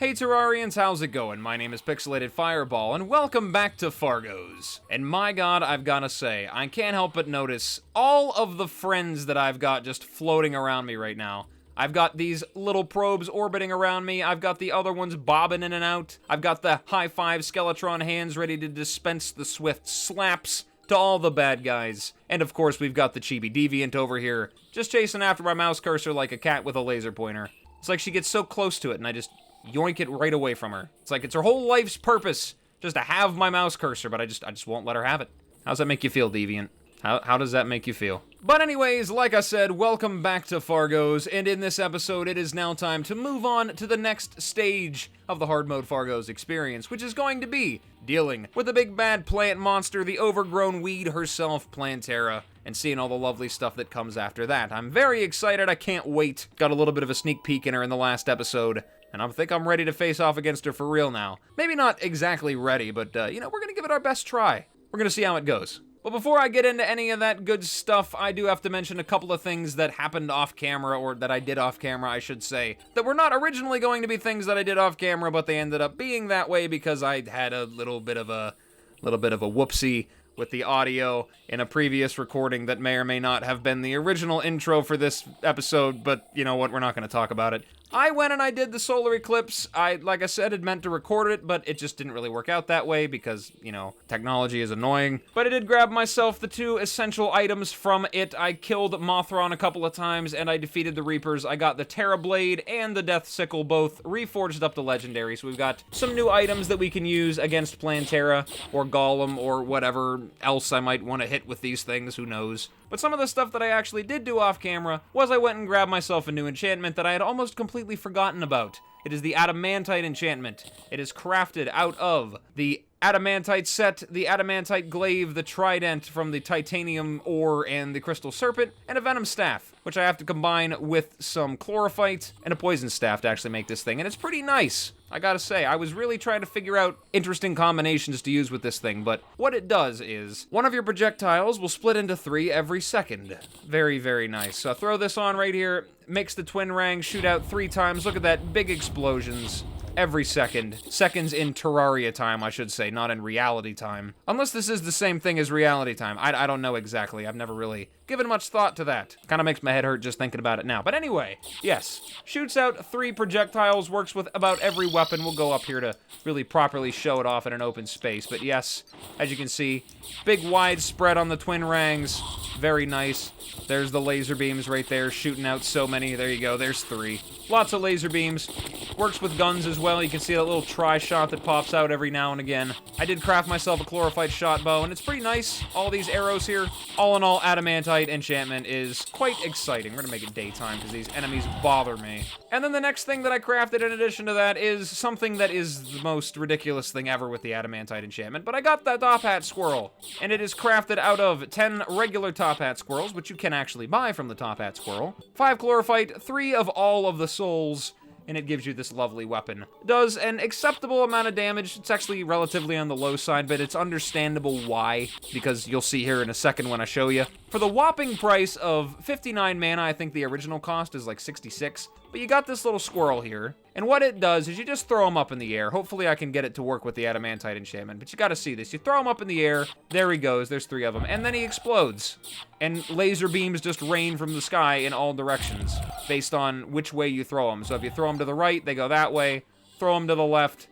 Hey Terrarians, how's it going? My name is Pixelated Fireball, and welcome back to Fargo's. And my god, I've gotta say, I can't help but notice all of the friends that I've got just floating around me right now. I've got these little probes orbiting around me, I've got the other ones bobbing in and out, I've got the high-five Skeletron hands ready to dispense the swift slaps to all the bad guys. And of course, we've got the Chibi Deviant over here, just chasing after my mouse cursor like a cat with a laser pointer. It's like she gets so close to it and I just yoink it right away from her. It's like it's her whole life's purpose just to have my mouse cursor, but I just won't let her have it. How's that make you feel, Deviant? How does that make you feel? But anyways, like I said, welcome back to Fargo's, and in this episode, it is now time to move on to the next stage of the hard mode Fargo's experience, which is going to be dealing with the big bad plant monster, the overgrown weed herself, Plantera, and seeing all the lovely stuff that comes after that. I'm very excited, I can't wait. Got a little bit of a sneak peek in her in the last episode, and I think I'm ready to face off against her for real now. Maybe not exactly ready, but, you know, we're gonna give it our best try. We're gonna see how it goes. But before I get into any of that good stuff, I do have to mention a couple of things that happened off camera, or that I did off camera, I should say, that were not originally going to be things that I did off camera, but they ended up being that way because I had a little bit of a whoopsie with the audio in a previous recording that may or may not have been the original intro for this episode, but you know what, we're not going to talk about it. I went and I did the solar eclipse. Like I said, had meant to record it, but it just didn't really work out that way because, you know, technology is annoying. But I did grab myself the two essential items from it. I killed Mothron a couple of times, and I defeated the Reapers. I got the Terra Blade and the Death Sickle both reforged up to Legendary, so we've got some new items that we can use against Plantera, or Golem, or whatever else I might want to hit with these things, who knows. But some of the stuff that I actually did do off camera was I went and grabbed myself a new enchantment that I had almost completely forgotten about. It is the Adamantite enchantment. It is crafted out of the Adamantite set, the Adamantite glaive, the trident from the titanium ore and the crystal serpent, and a venom staff, which I have to combine with some chlorophyte and a poison staff to actually make this thing, and it's pretty nice. I gotta say, I was really trying to figure out interesting combinations to use with this thing, but what it does is, one of your projectiles will split into 3 every second. Very, very nice. So throw this on right here, mix the twin rang, shoot out 3 times, look at that, big explosions. Every second. Seconds in Terraria time, I should say, not in reality time. Unless this is the same thing as reality time. I don't know exactly. I've never really given much thought to that. Kind of makes my head hurt just thinking about it now. But anyway, yes. Shoots out 3 projectiles, works with about every weapon. We'll go up here to really properly show it off in an open space. But yes, as you can see, big wide spread on the twin rangs. Very nice. There's the laser beams right there, shooting out so many. There you go, there's 3. Lots of laser beams. Works with guns as well. You can see that little tri-shot that pops out every now and again. I did craft myself a chlorophyte shot bow, and it's pretty nice. All these arrows here. All in all, Adamantite enchantment is quite exciting. We're gonna make it daytime because these enemies bother me. And then the next thing that I crafted in addition to that is something that is the most ridiculous thing ever with the Adamantite enchantment, but I got that top hat squirrel, and it is crafted out of 10 regular top hat squirrels, which you can actually buy from the top hat squirrel, 5 chlorophyte, 3 of all of the souls, and it gives you this lovely weapon. It does an acceptable amount of damage. It's actually relatively on the low side, but it's understandable why, because you'll see here in a second when I show you. For the whopping price of 59 mana, I think the original cost is like 66, but you got this little squirrel here, and what it does is you just throw him up in the air. Hopefully I can get it to work with the Adamantite enchantment, but you gotta see this. You throw him up in the air, there he goes, there's 3 of them, and then he explodes. And laser beams just rain from the sky in all directions, based on which way you throw them. So if you throw them to the right, they go that way. Throw them to the left,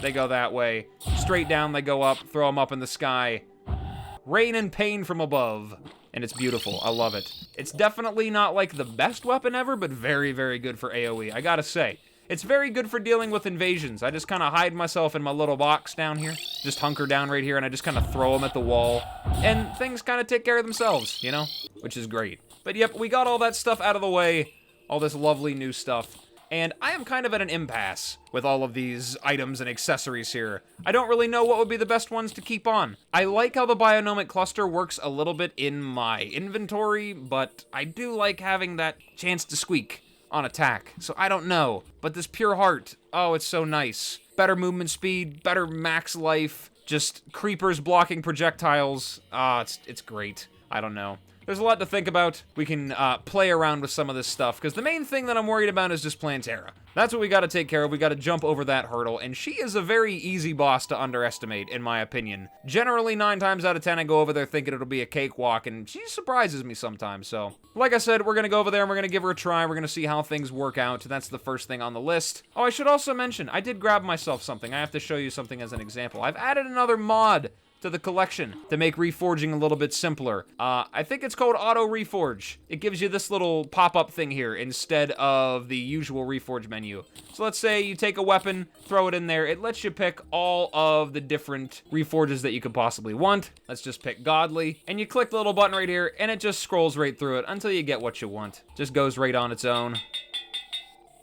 they go that way. Straight down, they go up. Throw them up in the sky. Rain and pain from above. And it's beautiful. I love it. It's definitely not like the best weapon ever, but very, very good for AoE. I gotta say. It's very good for dealing with invasions. I just kind of hide myself in my little box down here. Just hunker down right here, and I just kind of throw them at the wall. And things kind of take care of themselves, you know? Which is great. But yep, we got all that stuff out of the way. All this lovely new stuff. And I am kind of at an impasse with all of these items and accessories here. I don't really know what would be the best ones to keep on. I like how the bionomic cluster works a little bit in my inventory, but I do like having that chance to squeak on attack. So I don't know. But this pure heart, oh, it's so nice. Better movement speed, better max life, just creepers blocking projectiles. Ah, it's great. I don't know. There's a lot to think about. We can play around with some of this stuff, because the main thing that I'm worried about is just Plantera. That's what we got to take care of. We got to jump over that hurdle, and she is a very easy boss to underestimate, in my opinion. Generally, 9 times out of 10, I go over there thinking it'll be a cakewalk, and she surprises me sometimes, so... Like I said, we're going to go over there, and we're going to give her a try. We're going to see how things work out. That's the first thing on the list. Oh, I should also mention, I did grab myself something. I have to show you something as an example. I've added another mod to the collection to make reforging a little bit simpler. I think it's called AutoReforge. It gives you this little pop-up thing here instead of the usual reforge menu. So let's say you take a weapon, throw it in there. It lets you pick all of the different reforges that you could possibly want. Let's just pick Godly, and you click the little button right here, and it just scrolls right through it until you get what you want. Just goes right on its own.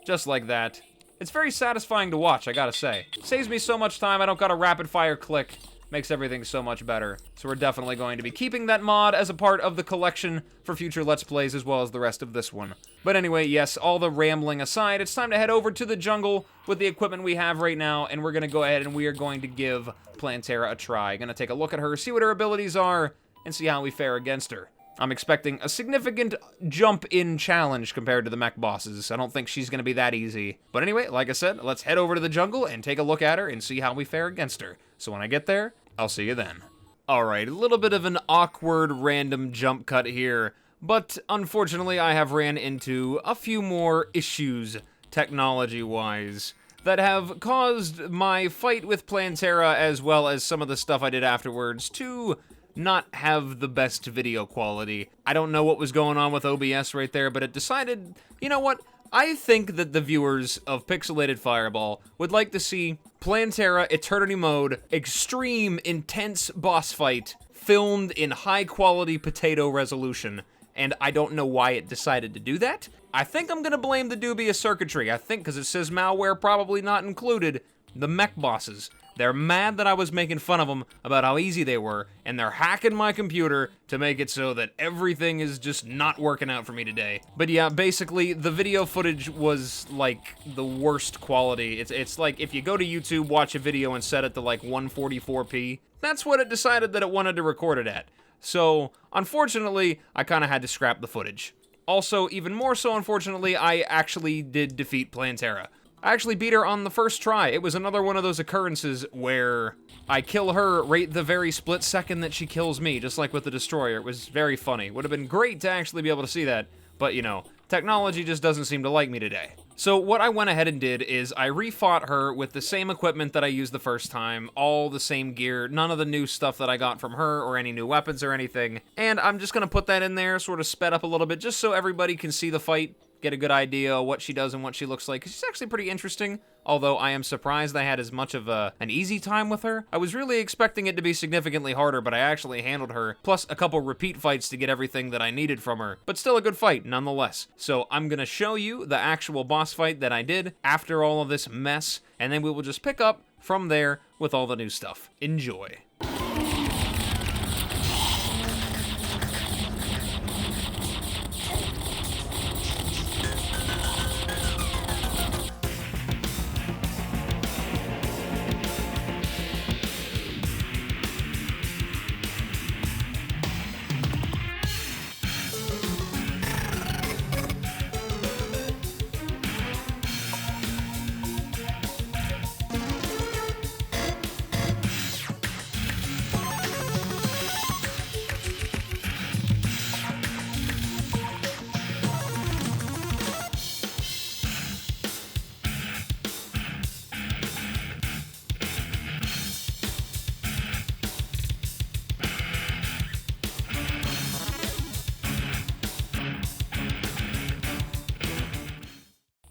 Just like that. It's very satisfying to watch, I gotta say. Saves me so much time, I don't gotta rapid-fire click. Makes everything so much better. So we're definitely going to be keeping that mod as a part of the collection for future Let's Plays as well as the rest of this one. But anyway, yes, all the rambling aside, it's time to head over to the jungle with the equipment we have right now, and we're going to go ahead and we are going to give Plantera a try. Going to take a look at her, see what her abilities are, and see how we fare against her. I'm expecting a significant jump in challenge compared to the mech bosses. I don't think she's going to be that easy. But anyway, like I said, let's head over to the jungle and take a look at her and see how we fare against her. So when I get there, I'll see you then. Alright, a little bit of an awkward random jump cut here, but unfortunately I have ran into a few more issues, technology-wise, that have caused my fight with Plantera as well as some of the stuff I did afterwards to not have the best video quality. I don't know what was going on with OBS right there, but it decided, you know what? I think that the viewers of Pixelated Fireball would like to see Plantera Eternity Mode Extreme Intense Boss Fight filmed in high-quality potato resolution, and I don't know why it decided to do that. I think I'm gonna blame the dubious circuitry. I think, because it says malware probably not included, the mech bosses. They're mad that I was making fun of them about how easy they were, and they're hacking my computer to make it so that everything is just not working out for me today. But yeah, basically, the video footage was, like, the worst quality. It's like, if you go to YouTube, watch a video, and set it to, like, 144p, that's what it decided that it wanted to record it at. So, unfortunately, I kind of had to scrap the footage. Also, even more so, unfortunately, I actually did defeat Plantera. I actually beat her on the first try. It was another one of those occurrences where I kill her right the very split second that she kills me, just like with the Destroyer. It was very funny. Would have been great to actually be able to see that, but you know, technology just doesn't seem to like me today. So what I went ahead and did is I refought her with the same equipment that I used the first time, all the same gear, none of the new stuff that I got from her or any new weapons or anything, and I'm just gonna put that in there, sort of sped up a little bit, just so everybody can see the fight, get a good idea of what she does and what she looks like, 'cause she's actually pretty interesting, although I am surprised I had as much of an easy time with her. I was really expecting it to be significantly harder, but I actually handled her, plus a couple repeat fights to get everything that I needed from her, but still a good fight nonetheless. So I'm gonna show you the actual boss fight that I did after all of this mess, and then we will just pick up from there with all the new stuff. Enjoy.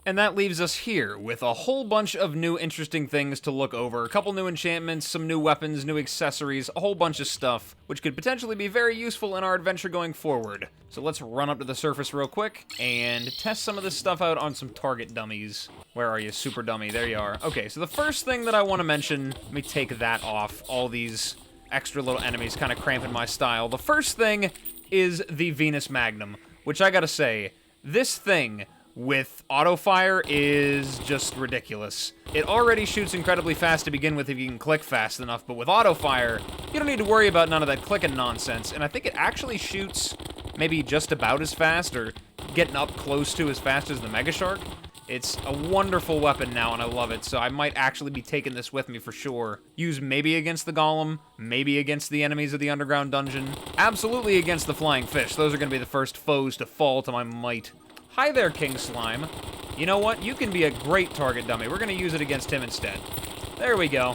And that leaves us here with a whole bunch of new interesting things to look over. A couple new enchantments, some new weapons, new accessories, a whole bunch of stuff, which could potentially be very useful in our adventure going forward. So let's run up to the surface real quick and test some of this stuff out on some target dummies. Where are you, super dummy? There you are. Okay, so the first thing that I want to mention, let me take that off. All these extra little enemies kind of cramping my style. The first thing is the Venus Magnum, which I gotta say, this thing with auto fire is just ridiculous. It already shoots incredibly fast to begin with if you can click fast enough, but with auto fire, you don't need to worry about none of that clicking nonsense, and I think it actually shoots maybe just about as fast, or getting up close to as fast as the Mega Shark. It's a wonderful weapon now, and I love it, so I might actually be taking this with me for sure. Use maybe against the Golem, maybe against the enemies of the Underground Dungeon, absolutely against the Flying Fish. Those are going to be the first foes to fall to my might. Hi there, King Slime. You know what? You can be a great target dummy. We're going to use it against him instead. There we go.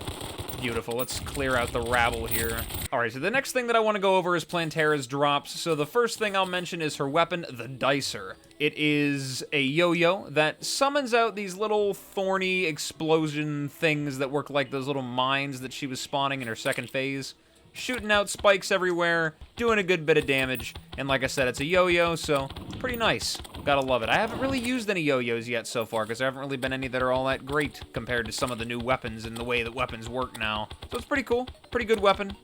Beautiful. Let's clear out the rabble here. Alright, so the next thing that I want to go over is Plantera's drops. So the first thing I'll mention is her weapon, the Dicer. It is a yo-yo that summons out these little thorny explosion things that work like those little mines that she was spawning in her second phase. Shooting out spikes everywhere, doing a good bit of damage, and like I said, it's a yo-yo, so pretty nice. Gotta love it. I haven't really used any yo-yos yet so far, because there haven't really been any that are all that great compared to some of the new weapons and the way that weapons work now. So it's pretty cool. Pretty good weapon.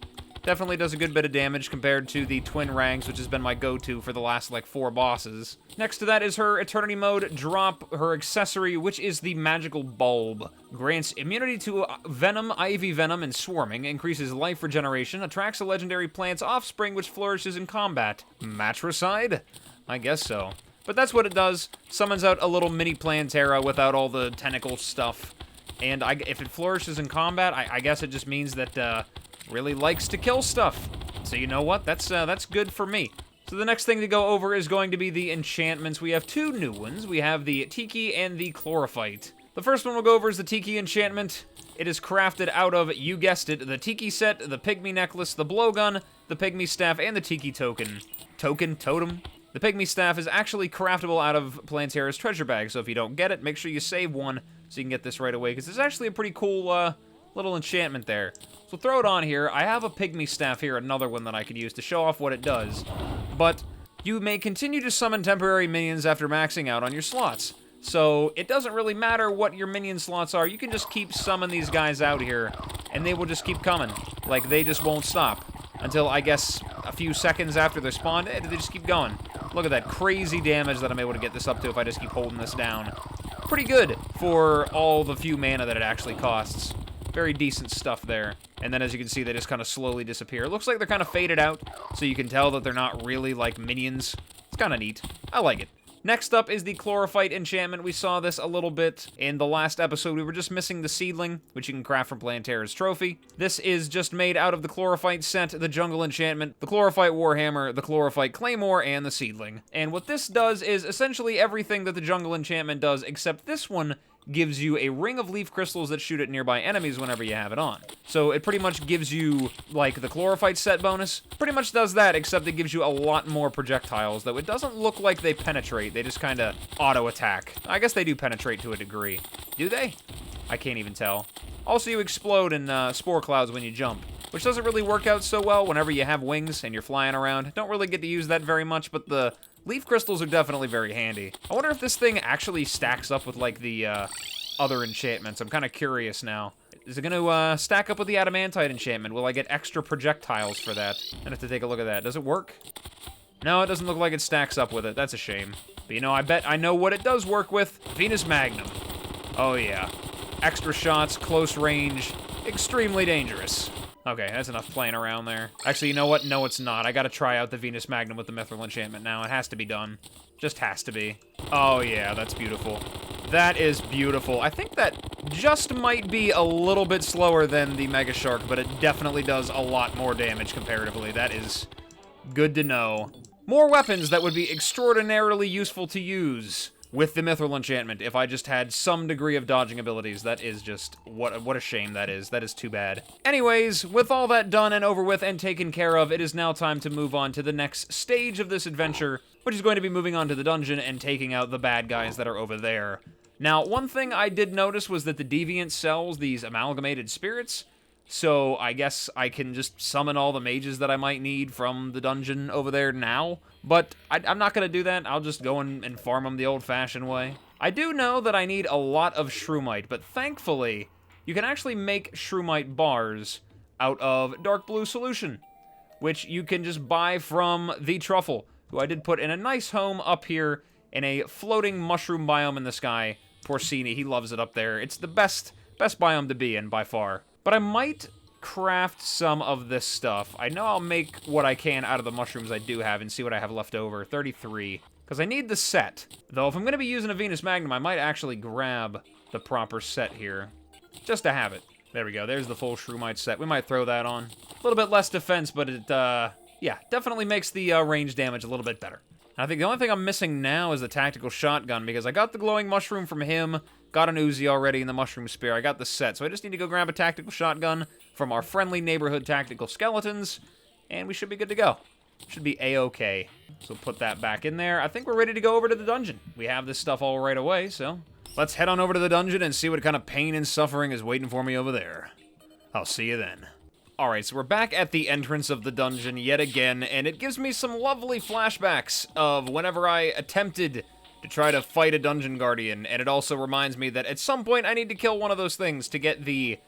Definitely does a good bit of damage compared to the Twin Rangs, which has been my go-to for the last, like, 4 bosses. Next to that is her Eternity Mode drop, her accessory, which is the Magical Bulb. Grants immunity to Venom, Ivy Venom, and Swarming, increases life regeneration, attracts a legendary plant's offspring which flourishes in combat. Matricide? I guess so. But that's what it does. Summons out a little mini Plantera without all the tentacle stuff. And if it flourishes in combat, I guess it just means that, really likes to kill stuff. So you know what? That's good for me. So the next thing to go over is going to be the enchantments. We have 2 new ones. We have the Tiki and the Chlorophyte. The first one we'll go over is the Tiki enchantment. It is crafted out of, you guessed it, the Tiki set, the Pygmy necklace, the blowgun, the Pygmy staff, and the Tiki token. Totem? The Pygmy staff is actually craftable out of Plantera's treasure bag, so if you don't get it, make sure you save one so you can get this right away, because it's actually a pretty cool, little enchantment there. So throw it on here. I have a Pygmy staff here, another one that I could use to show off what it does. But you may continue to summon temporary minions after maxing out on your slots. So it doesn't really matter what your minion slots are. You can just keep summoning these guys out here, and they will just keep coming. Like, they just won't stop. Until, I guess, a few seconds after they're spawned, they just keep going. Look at that crazy damage that I'm able to get this up to if I just keep holding this down. Pretty good for all the few mana that it actually costs. Very decent stuff there. And then as you can see, they just kind of slowly disappear. It looks like they're kind of faded out, so you can tell that they're not really like minions. It's kind of neat. I like it. Next up is the Chlorophyte enchantment. We saw this a little bit in the last episode. We were just missing the Seedling, which you can craft from Plantera's trophy. This is just made out of the Chlorophyte set, the Jungle enchantment, the Chlorophyte Warhammer, the Chlorophyte Claymore, and the Seedling. And what this does is essentially everything that the Jungle enchantment does, except this one gives you a ring of leaf crystals that shoot at nearby enemies whenever you have it on. So it pretty much gives you, like, the Chlorophyte set bonus. Pretty much does that, except it gives you a lot more projectiles, though it doesn't look like they penetrate. They just kind of auto-attack. I guess they do penetrate to a degree. Do they? I can't even tell. Also, you explode in spore clouds when you jump, which doesn't really work out so well whenever you have wings and you're flying around. Don't really get to use that very much, but the leaf crystals are definitely very handy. I wonder if this thing actually stacks up with, like, the other enchantments. I'm kind of curious now. Is it going to stack up with the Adamantite enchantment? Will I get extra projectiles for that? I have to take a look at that. Does it work? No, it doesn't look like it stacks up with it. That's a shame. But, you know, I bet I know what it does work with. Venus Magnum. Oh, yeah. Extra shots, close range, extremely dangerous. Okay, that's enough playing around there. Actually, you know what? No, it's not. I gotta try out the Venus Magnum with the Mithril enchantment now. It has to be done. Just has to be. Oh, yeah, that's beautiful. That is beautiful. I think that just might be a little bit slower than the Mega Shark, but it definitely does a lot more damage comparatively. That is good to know. More weapons that would be extraordinarily useful to use with the Mithril enchantment if I just had some degree of dodging abilities. That is just, what a shame that is. That is too bad. Anyways, with all that done and over with and taken care of, it is now time to move on to the next stage of this adventure, which is going to be moving on to the dungeon and taking out the bad guys that are over there. Now, one thing I did notice was that the Deviant sells these amalgamated spirits, so I guess I can just summon all the mages that I might need from the dungeon over there now. But I'm not going to do that. I'll just go and farm them the old-fashioned way. I do know that I need a lot of Shroomite, but thankfully, you can actually make Shroomite bars out of Dark Blue Solution, which you can just buy from the Truffle, who I did put in a nice home up here in a floating mushroom biome in the sky. Porcini, he loves it up there. It's the best biome to be in, by far. But I might craft some of this stuff. I know I'll make what I can out of the mushrooms I do have and see what I have left over. 33. Because I need the set. Though, if I'm going to be using a Venus Magnum, I might actually grab the proper set here. Just to have it. There we go. There's the full Shroomite set. We might throw that on. A little bit less defense, but it, yeah, definitely makes the range damage a little bit better. I think the only thing I'm missing now is the tactical shotgun, because I got the glowing mushroom from him, got an Uzi already in the mushroom spear, I got the set, so I just need to go grab a tactical shotgun from our friendly neighborhood tactical skeletons, and we should be good to go. Should be a-okay. So put that back in there. I think we're ready to go over to the dungeon. We have this stuff all right away, so let's head on over to the dungeon and see what kind of pain and suffering is waiting for me over there. I'll see you then. Alright, so we're back at the entrance of the dungeon yet again, and it gives me some lovely flashbacks of whenever I attempted to try to fight a dungeon guardian, and it also reminds me that at some point I need to kill one of those things to get the,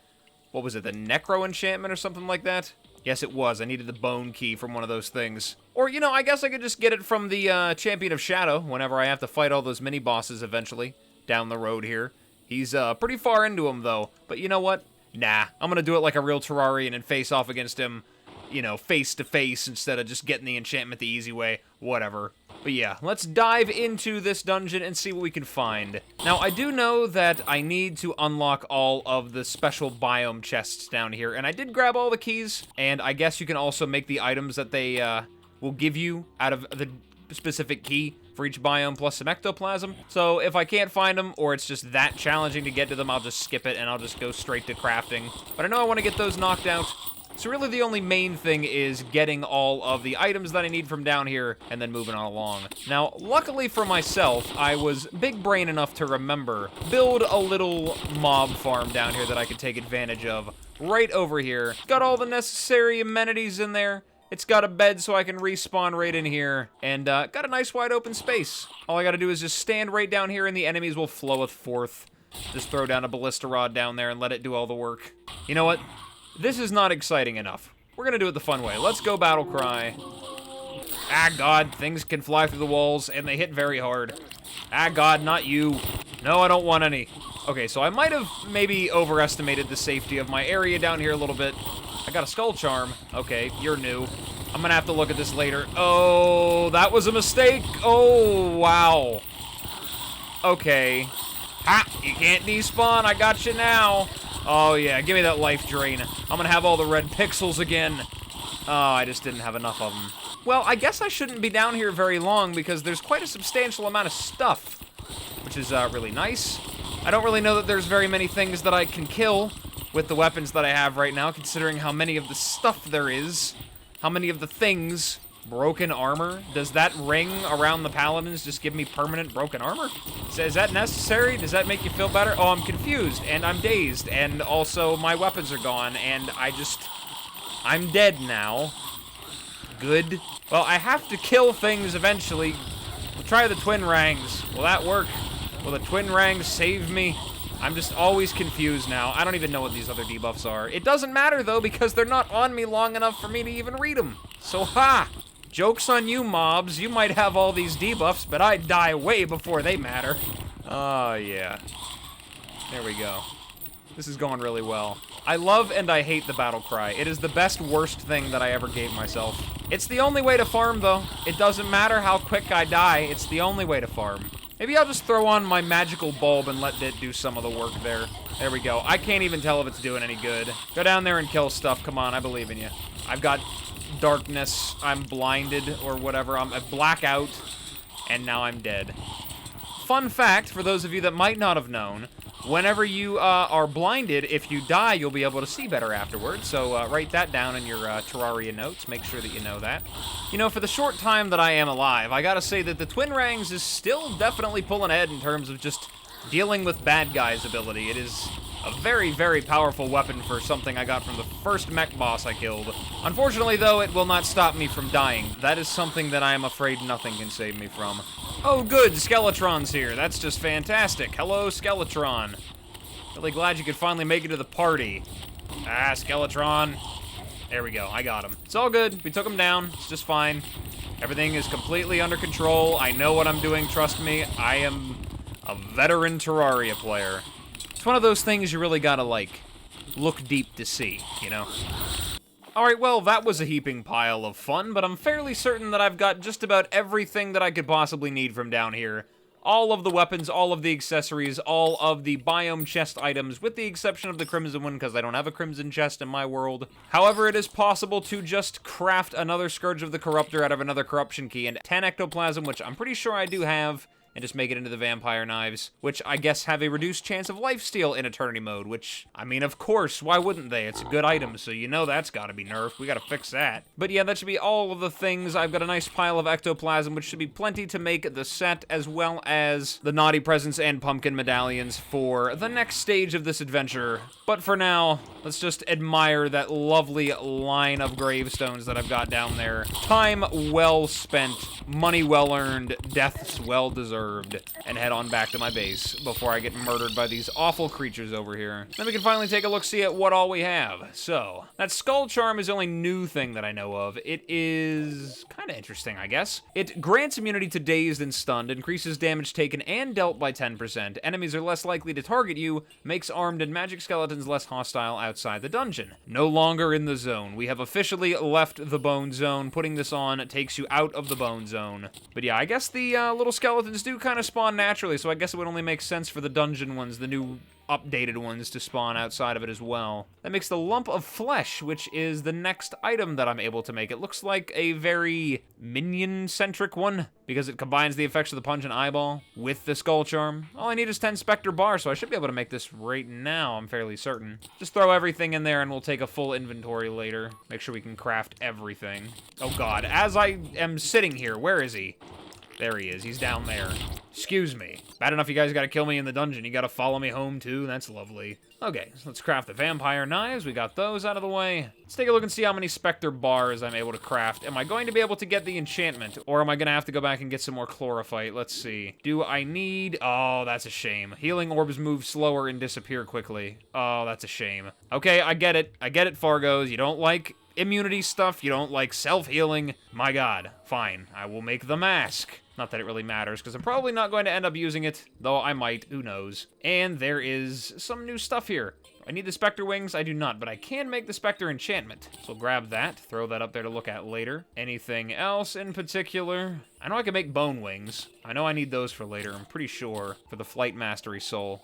what was it, the Necro enchantment or something like that? Yes, it was. I needed the bone key from one of those things. Or, you know, I guess I could just get it from the Champion of Shadow whenever I have to fight all those mini-bosses eventually down the road here. He's pretty far into them, though, but you know what? Nah, I'm gonna do it like a real Terrarian and face off against him, you know, face to face instead of just getting the enchantment the easy way. Whatever. But yeah, let's dive into this dungeon and see what we can find. Now, I do know that I need to unlock all of the special biome chests down here, and I did grab all the keys, and I guess you can also make the items that they will give you out of the specific key for each biome plus some ectoplasm. So if I can't find them, or it's just that challenging to get to them, I'll just skip it and I'll just go straight to crafting. But I know I want to get those knocked out. So really the only main thing is getting all of the items that I need from down here and then moving on along. Now, luckily for myself, I was big brain enough to remember, build a little mob farm down here that I could take advantage of right over here. Got all the necessary amenities in there. It's got a bed so I can respawn right in here, and got a nice wide open space. All I gotta do is just stand right down here and the enemies will floweth forth. Just throw down a ballista rod down there and let it do all the work. You know what? This is not exciting enough. We're gonna do it the fun way. Let's go battle cry. Ah, God, things can fly through the walls, and they hit very hard. Ah, God, not you. No, I don't want any. Okay, so I might have maybe overestimated the safety of my area down here a little bit. I got a skull charm. Okay, you're new. I'm gonna have to look at this later. Oh, that was a mistake. Oh, wow. Okay. Ha! You can't despawn. I got you now. Oh, yeah. Give me that life drain. I'm gonna have all the red pixels again. Oh, I just didn't have enough of them. Well, I guess I shouldn't be down here very long because there's quite a substantial amount of stuff, which is really nice. I don't really know that there's very many things that I can kill with the weapons that I have right now, considering how many of the stuff there is. How many of the things. Broken armor? Does that ring around the paladins just give me permanent broken armor? So is that necessary? Does that make you feel better? Oh, I'm confused, and I'm dazed, and also my weapons are gone, and I'm dead now. Good. Well, I have to kill things eventually. We'll try the twin rangs. Will that work? Will the twin rangs save me? I'm just always confused now. I don't even know what these other debuffs are. It doesn't matter, though, because they're not on me long enough for me to even read them. So, ha! Joke's on you, mobs. You might have all these debuffs, but I die way before they matter. Oh, yeah. There we go. This is going really well. I love and I hate the battle cry. It is the best, worst thing that I ever gave myself. It's the only way to farm, though. It doesn't matter how quick I die. It's the only way to farm. Maybe I'll just throw on my magical bulb and let it do some of the work there. There we go. I can't even tell if it's doing any good. Go down there and kill stuff. Come on, I believe in you. I've got darkness. I'm blinded or whatever. I'm a blackout, and now I'm dead. Fun fact, for those of you that might not have known, whenever you are blinded, if you die, you'll be able to see better afterwards. So write that down in your Terraria notes. Make sure that you know that. You know, for the short time that I am alive, I gotta say that the Twin Rangs is still definitely pulling ahead in terms of just dealing with bad guys' ability. It is a very, very powerful weapon for something I got from the first mech boss I killed. Unfortunately, though, it will not stop me from dying. That is something that I am afraid nothing can save me from. Oh, good, Skeletron's here. That's just fantastic. Hello, Skeletron. Really glad you could finally make it to the party. Ah, Skeletron. There we go, I got him. It's all good, we took him down, it's just fine. Everything is completely under control. I know what I'm doing, trust me. I am a veteran Terraria player. It's one of those things you really gotta, like, look deep to see, you know? Alright, well, that was a heaping pile of fun, but I'm fairly certain that I've got just about everything that I could possibly need from down here. All of the weapons, all of the accessories, all of the biome chest items, with the exception of the crimson one, because I don't have a crimson chest in my world. However, it is possible to just craft another Scourge of the Corruptor out of another corruption key, and 10 ectoplasm, which I'm pretty sure I do have, and just make it into the vampire knives, which I guess have a reduced chance of lifesteal in Eternity Mode, which, I mean, of course, why wouldn't they? It's a good item, so you know that's gotta be nerfed. We gotta fix that. But yeah, that should be all of the things. I've got a nice pile of ectoplasm, which should be plenty to make the set, as well as the naughty presents and pumpkin medallions for the next stage of this adventure. But for now, let's just admire that lovely line of gravestones that I've got down there. Time well spent, money well earned, deaths well deserved. And head on back to my base before I get murdered by these awful creatures over here. Then we can finally take a look-see at what all we have. So, that Skull Charm is the only new thing that I know of. It is kind of interesting, I guess. It grants immunity to dazed and stunned, increases damage taken and dealt by 10%. Enemies are less likely to target you, makes armed and magic skeletons less hostile outside the dungeon. No longer in the zone. We have officially left the bone zone. Putting this on takes you out of the bone zone. But yeah, I guess the little skeletons do kind of spawn naturally, so I guess it would only make sense for the dungeon ones, the new updated ones, to spawn outside of it as well. That makes the lump of flesh, which is the next item that I'm able to make. It looks like a very minion-centric one, because it combines the effects of the pungent eyeball with the skull charm. All I need is 10 specter bars, so I should be able to make this right now, I'm fairly certain. Just throw everything in there and we'll take a full inventory later. Make sure we can craft everything. Oh god, as I am sitting here, where is he? There he is. He's down there. Excuse me. Bad enough you guys gotta kill me in the dungeon. You gotta follow me home, too. That's lovely. Okay, so let's craft the vampire knives. We got those out of the way. Let's take a look and see how many specter bars I'm able to craft. Am I going to be able to get the enchantment? Or am I gonna have to go back and get some more chlorophyte? Let's see. Do I need... Oh, that's a shame. Healing orbs move slower and disappear quickly. Oh, that's a shame. Okay, I get it. I get it, Fargos. You don't like immunity stuff. You don't like self-healing. My god. Fine. I will make the mask. Not that it really matters, because I'm probably not going to end up using it, though I might, who knows. And there is some new stuff here. I need the Spectre Wings? I do not, but I can make the Spectre Enchantment. So grab that, throw that up there to look at later. Anything else in particular? I know I can make Bone Wings. I know I need those for later, I'm pretty sure, for the Flight Mastery Soul.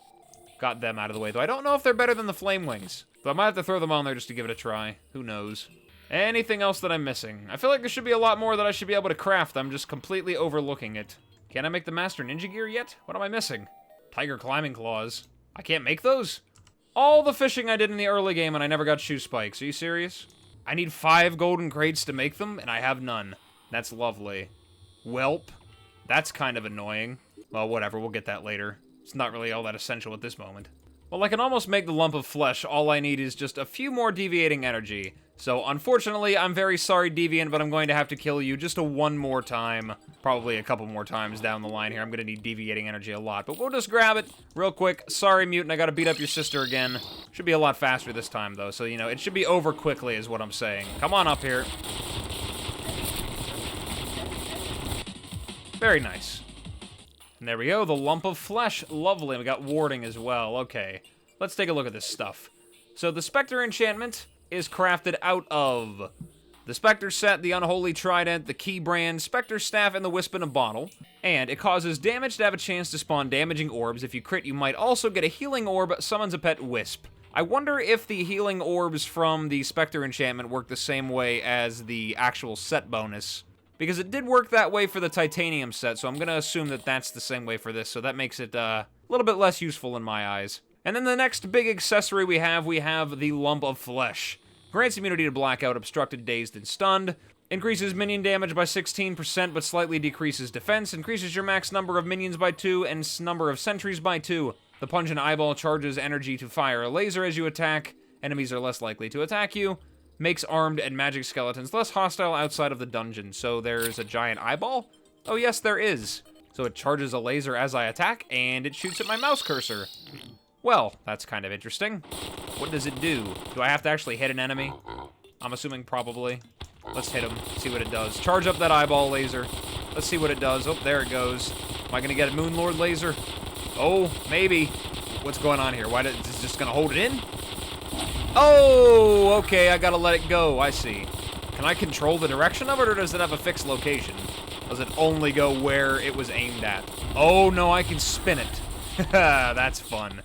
Got them out of the way, though I don't know if they're better than the Flame Wings. Though I might have to throw them on there just to give it a try. Who knows? Anything else that I'm missing? I feel like there should be a lot more that I should be able to craft. I'm just completely overlooking it. Can I make the Master Ninja Gear yet? What am I missing? Tiger Climbing Claws. I can't make those? All the fishing I did in the early game and I never got shoe spikes. Are you serious? I need 5 golden crates to make them, and I have none. That's lovely. Welp. That's kind of annoying. Well, whatever. We'll get that later. It's not really all that essential at this moment. Well, I can almost make the lump of flesh. All I need is just a few more deviating energy. So, unfortunately, I'm very sorry, Deviant, but I'm going to have to kill you just one more time. Probably a couple more times down the line here. I'm going to need deviating energy a lot, but we'll just grab it real quick. Sorry, Mutant, I got to beat up your sister again. Should be a lot faster this time, though, so, you know, it should be over quickly is what I'm saying. Come on up here. Very nice. And there we go, the lump of flesh. Lovely. We got warding as well. Okay, let's take a look at this stuff. So, the Spectre Enchantment is crafted out of the Spectre Set, the Unholy Trident, the Key Brand, Spectre Staff, and the Wisp in a Bottle. And it causes damage to have a chance to spawn damaging orbs. If you crit, you might also get a healing orb, summons a pet Wisp. I wonder if the healing orbs from the Spectre Enchantment work the same way as the actual set bonus. Because it did work that way for the Titanium set, so I'm going to assume that that's the same way for this, so that makes it a little bit less useful in my eyes. And then the next big accessory we have the Lump of Flesh. Grants immunity to blackout, obstructed, dazed, and stunned. Increases minion damage by 16%, but slightly decreases defense. Increases your max number of minions by 2 and number of sentries by 2. The pungent eyeball charges energy to fire a laser as you attack. Enemies are less likely to attack you. Makes armed and magic skeletons less hostile outside of the dungeon. So there's a giant eyeball? Oh yes, there is. So it charges a laser as I attack, and it shoots at my mouse cursor. Well, that's kind of interesting. What does it do? Do I have to actually hit an enemy? I'm assuming probably. Let's hit him, see what it does. Charge up that eyeball laser. Let's see what it does. Oh, there it goes. Am I gonna get a Moon Lord laser? Oh, maybe. What's going on here? Why is it just gonna hold it in? Oh, okay, I gotta let it go. I see. Can I control the direction of it, or does it have a fixed location? Does it only go where it was aimed at? Oh, no, I can spin it. That's fun.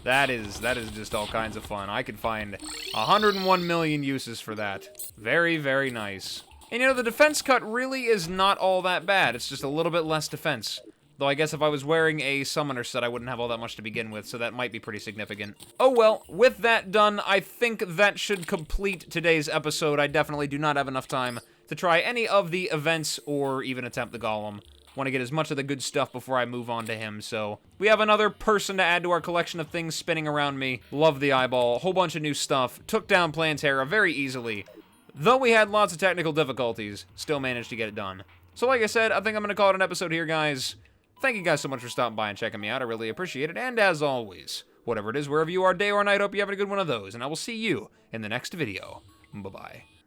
That is just all kinds of fun. I could find 101 million uses for that. Very, very nice. And you know, the defense cut really is not all that bad. It's just a little bit less defense. Though I guess if I was wearing a summoner set, I wouldn't have all that much to begin with, so that might be pretty significant. Oh well, with that done, I think that should complete today's episode. I definitely do not have enough time to try any of the events or even attempt the golem. Want to get as much of the good stuff before I move on to him, so we have another person to add to our collection of things spinning around me. Love the eyeball, a whole bunch of new stuff. Took down Plantera very easily. Though we had lots of technical difficulties, still managed to get it done. So like I said, I think I'm going to call it an episode here, guys. Thank you guys so much for stopping by and checking me out. I really appreciate it. And as always, whatever it is, wherever you are, day or night, hope you're having a good one of those. And I will see you in the next video. Bye-bye.